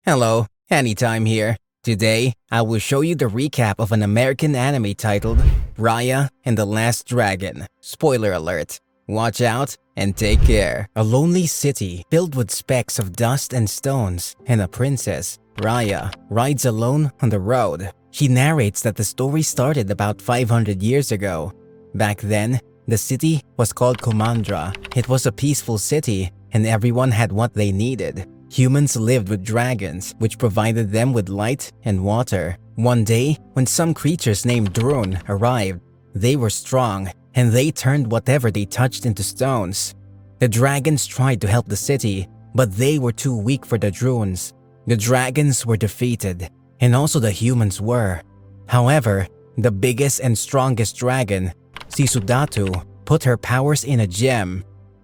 Hello, Anytime here. Today, I will show you the recap of an American anime titled Raya and the Last Dragon. Spoiler alert. Watch out and take care. A lonely city filled with specks of dust and stones, and a princess, Raya, rides alone on the road. She narrates that the story started about 500 years ago. Back then, the city was called Kumandra. It was a peaceful city, and everyone had what they needed. Humans lived with dragons, which provided them with light and water. One day, when some creatures named Drune arrived, they were strong, and they turned whatever they touched into stones. The dragons tried to help the city, but they were too weak for the Drunes. The dragons were defeated, and also the humans were. However, the biggest and strongest dragon, Sisudatu, put her powers in a gem.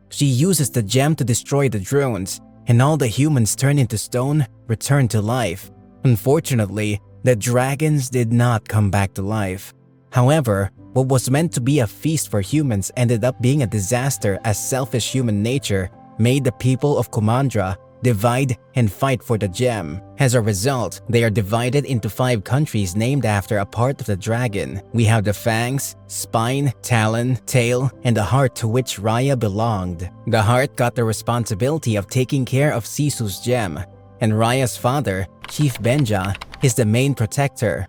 She uses the gem to destroy the Drunes, and all the humans turned into stone returned to life. Unfortunately, the dragons did not come back to life. However, what was meant to be a feast for humans ended up being a disaster, as selfish human nature made the people of Kumandra divide and fight for the gem. As a result, they are divided into 5 countries named after a part of the dragon. We have the fangs, spine, talon, tail, and the heart, to which Raya belonged. The heart got the responsibility of taking care of Sisu's gem, and Raya's father, Chief Benja, is the main protector.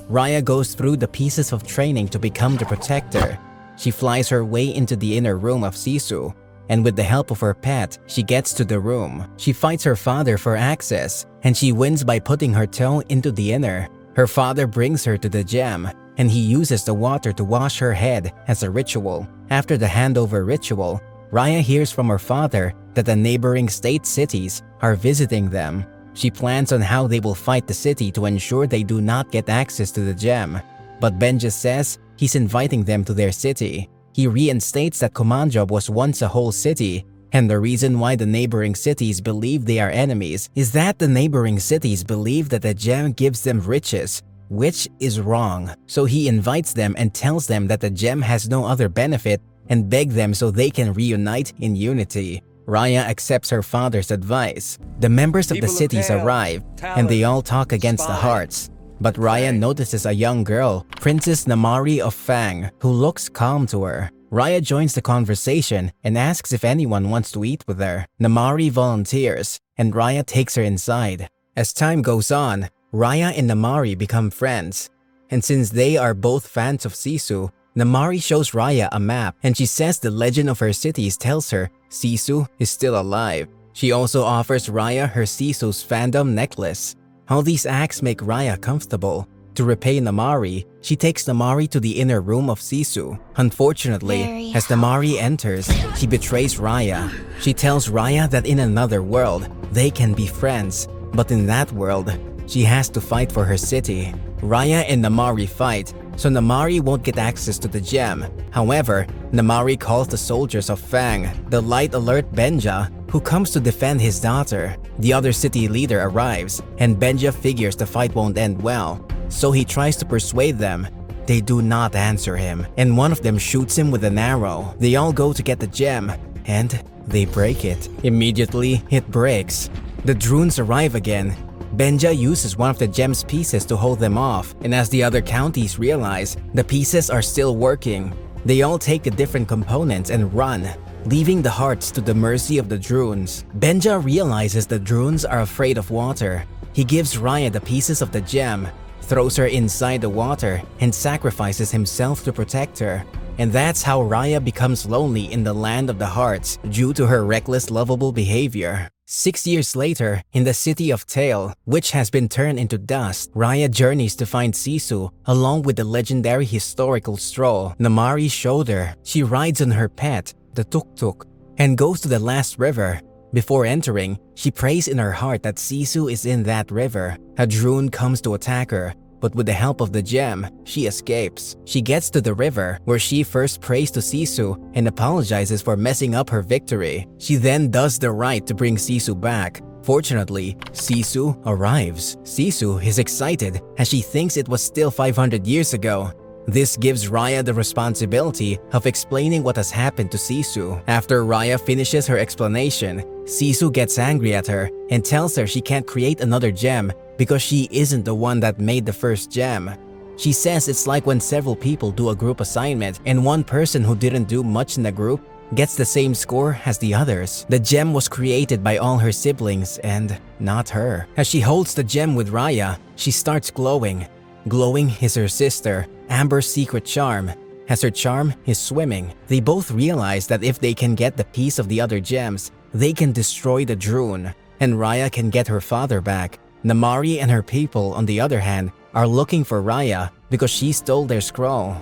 Raya goes through the pieces of training to become the protector. She flies her way into the inner room of Sisu, and with the help of her pet, she gets to the room. She fights her father for access, and she wins by putting her toe into the inner. Her father brings her to the gem, and he uses the water to wash her head as a ritual. After the handover ritual, Raya hears from her father that the neighboring state cities are visiting them. She plans on how they will fight the city to ensure they do not get access to the gem, but Benja says he's inviting them to their city. He reinstates that Kumandra was once a whole city, and the reason why the neighboring cities believe they are enemies is that the neighboring cities believe that the gem gives them riches, which is wrong. So he invites them and tells them that the gem has no other benefit and begs them so they can reunite in unity. Raya accepts her father's advice. The members of the cities arrive, and they all talk against the hearts. But Raya notices a young girl, Princess Namari of Fang, who looks calm to her. Raya joins the conversation and asks if anyone wants to eat with her. Namari volunteers, and Raya takes her inside. As time goes on, Raya and Namari become friends. And since they are both fans of Sisu, Namari shows Raya a map, and she says the legend of her cities tells her Sisu is still alive. She also offers Raya her Sisu's fandom necklace. All these acts make Raya comfortable. To repay Namari, she takes Namari to the inner room of Sisu. Unfortunately, as Namari enters, she betrays Raya. She tells Raya that in another world, they can be friends, but in that world, she has to fight for her city. Raya and Namari fight, so Namari won't get access to the gem. However, Namari calls the soldiers of Fang, the light alert Benja, who comes to defend his daughter. The other city leader arrives, and Benja figures the fight won't end well, so he tries to persuade them. They do not answer him, and one of them shoots him with an arrow. They all go to get the gem, and they break it. Immediately, it breaks. The Drunes arrive again. Benja uses one of the gem's pieces to hold them off, and as the other counties realize, the pieces are still working. They all take the different components and run, leaving the hearts to the mercy of the Drunes. Benja realizes the Drunes are afraid of water. He gives Raya the pieces of the gem, throws her inside the water, and sacrifices himself to protect her. And that's how Raya becomes lonely in the land of the hearts due to her reckless, lovable behavior. 6 years later, in the city of Tail, which has been turned into dust, Raya journeys to find Sisu along with the legendary historical stroll, Namari's shoulder. She rides on her pet, the tuk-tuk, and goes to the last river. Before entering, she prays in her heart that Sisu is in that river. A Drune comes to attack her, but with the help of the gem, she escapes. She gets to the river, where she first prays to Sisu and apologizes for messing up her victory. She then does the right to bring Sisu back. Fortunately, Sisu arrives. Sisu is excited as she thinks it was still 500 years ago. This gives Raya the responsibility of explaining what has happened to Sisu. After Raya finishes her explanation, Sisu gets angry at her and tells her she can't create another gem because she isn't the one that made the first gem. She says it's like when several people do a group assignment and one person who didn't do much in the group gets the same score as the others. The gem was created by all her siblings and not her. As she holds the gem with Raya, she starts glowing. Glowing is her sister, Amber's secret charm, as her charm is swimming. They both realize that if they can get the piece of the other gems, they can destroy the Drune, and Raya can get her father back. Namari and her people, on the other hand, are looking for Raya because she stole their scroll.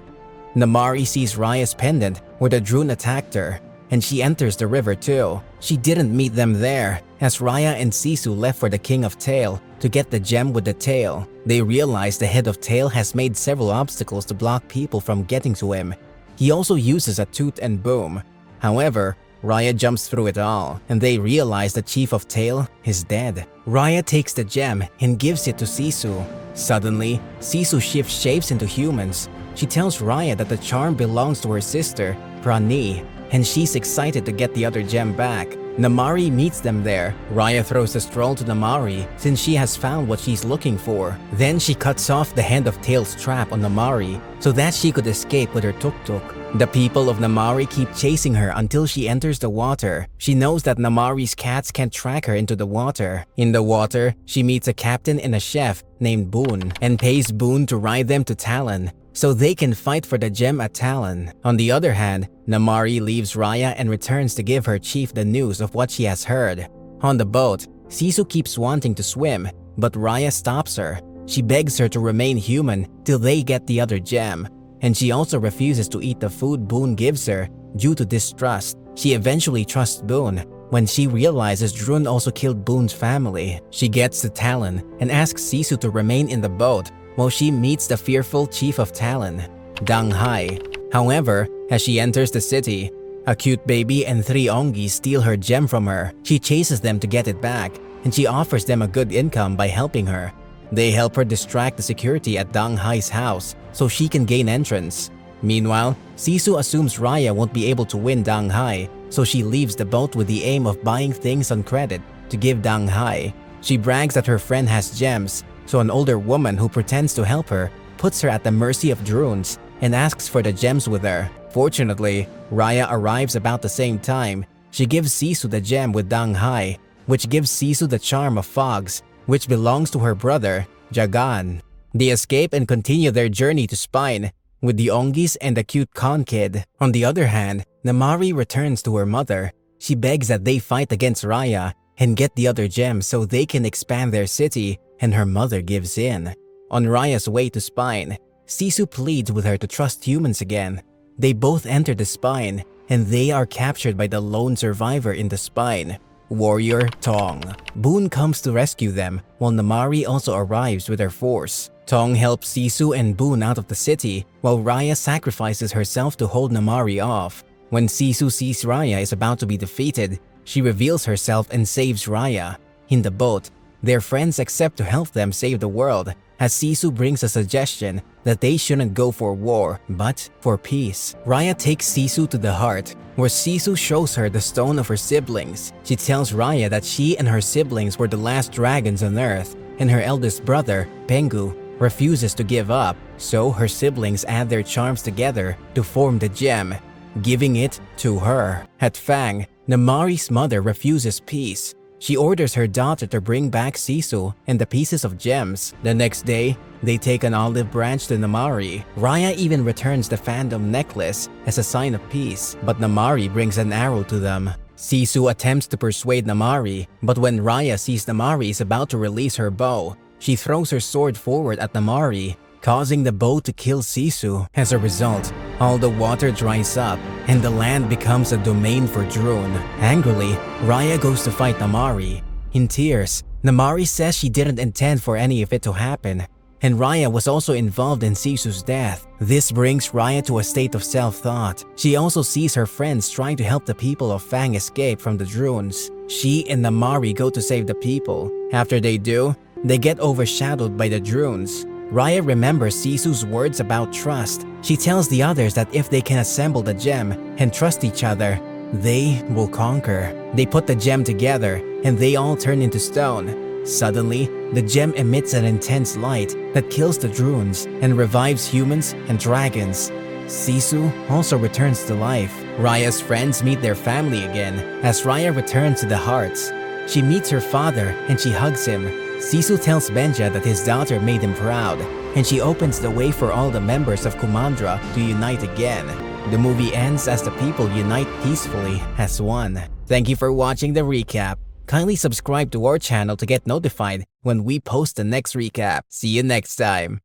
Namari sees Raya's pendant where the Drune attacked her, and she enters the river too. She didn't meet them there, as Raya and Sisu left for the King of Tail to get the gem with the tail. They realize the head of Tail has made several obstacles to block people from getting to him. He also uses a toot and boom. However, Raya jumps through it all, and they realize the Chief of Tail is dead. Raya takes the gem and gives it to Sisu. Suddenly, Sisu shifts shapes into humans. She tells Raya that the charm belongs to her sister, Prani, and she's excited to get the other gem back. Namari meets them there. Raya throws the scroll to Namari since she has found what she's looking for. Then she cuts off the hand of Tail's trap on Namari so that she could escape with her tuk-tuk. The people of Namari keep chasing her until she enters the water. She knows that Namari's cats can't track her into the water. In the water, she meets a captain and a chef named Boone and pays Boone to ride them to Talon so they can fight for the gem at Talon. On the other hand, Namari leaves Raya and returns to give her chief the news of what she has heard. On the boat, Sisu keeps wanting to swim, but Raya stops her. She begs her to remain human till they get the other gem, and she also refuses to eat the food Boone gives her due to distrust. She eventually trusts Boone when she realizes Drune also killed Boone's family. She gets to Talon and asks Sisu to remain in the boat while she meets the fearful chief of Talon, Dang Hai. However, as she enters the city, a cute baby and 3 Ongis steal her gem from her. She chases them to get it back, and she offers them a good income by helping her. They help her distract the security at Dang Hai's house so she can gain entrance. Meanwhile, Sisu assumes Raya won't be able to win Dang Hai, so she leaves the boat with the aim of buying things on credit to give Dang Hai. She brags that her friend has gems, so an older woman who pretends to help her puts her at the mercy of Drunes and asks for the gems with her. Fortunately, Raya arrives about the same time. She gives Sisu the gem with Dang Hai, which gives Sisu the charm of fogs, which belongs to her brother, Jagan. They escape and continue their journey to Spine with the Ongis and the cute con kid. On the other hand, Namari returns to her mother. She begs that they fight against Raya and get the other gems so they can expand their city, and her mother gives in. On Raya's way to Spine, Sisu pleads with her to trust humans again. They both enter the Spine, and they are captured by the lone survivor in the Spine, warrior Tong. Boone comes to rescue them, while Namari also arrives with her force. Tong helps Sisu and Boone out of the city, while Raya sacrifices herself to hold Namari off. When Sisu sees Raya is about to be defeated, she reveals herself and saves Raya. In the boat, their friends accept to help them save the world, as Sisu brings a suggestion that they shouldn't go for war, but for peace. Raya takes Sisu to the heart, where Sisu shows her the stone of her siblings. She tells Raya that she and her siblings were the last dragons on Earth, and her eldest brother, Pengu, refuses to give up, so her siblings add their charms together to form the gem, giving it to her. At Fang, Namari's mother refuses peace. She orders her daughter to bring back Sisu and the pieces of gems. The next day, they take an olive branch to Namari. Raya even returns the Phantom necklace as a sign of peace, but Namari brings an arrow to them. Sisu attempts to persuade Namari, but when Raya sees Namari is about to release her bow, she throws her sword forward at Namari, causing the bow to kill Sisu. As a result, all the water dries up and the land becomes a domain for Drune. Angrily, Raya goes to fight Namari. In tears, Namari says she didn't intend for any of it to happen, and Raya was also involved in Sisu's death. This brings Raya to a state of self-thought. She also sees her friends trying to help the people of Fang escape from the Drunes. She and Namari go to save the people. After they do, they get overshadowed by the Drunes. Raya remembers Sisu's words about trust. She tells the others that if they can assemble the gem and trust each other, They will conquer. They put the gem together, and they all turn into stone. Suddenly, the gem emits an intense light that kills the drones and revives humans and dragons. Sisu also returns to life. Raya's friends meet their family again as Raya returns to the hearts. She meets her father and she hugs him. Sisu tells Benja that his daughter made him proud, and she opens the way for all the members of Kumandra to unite again. The movie ends as the people unite peacefully as one. Thank you for watching the recap. Kindly subscribe to our channel to get notified when we post the next recap. See you next time.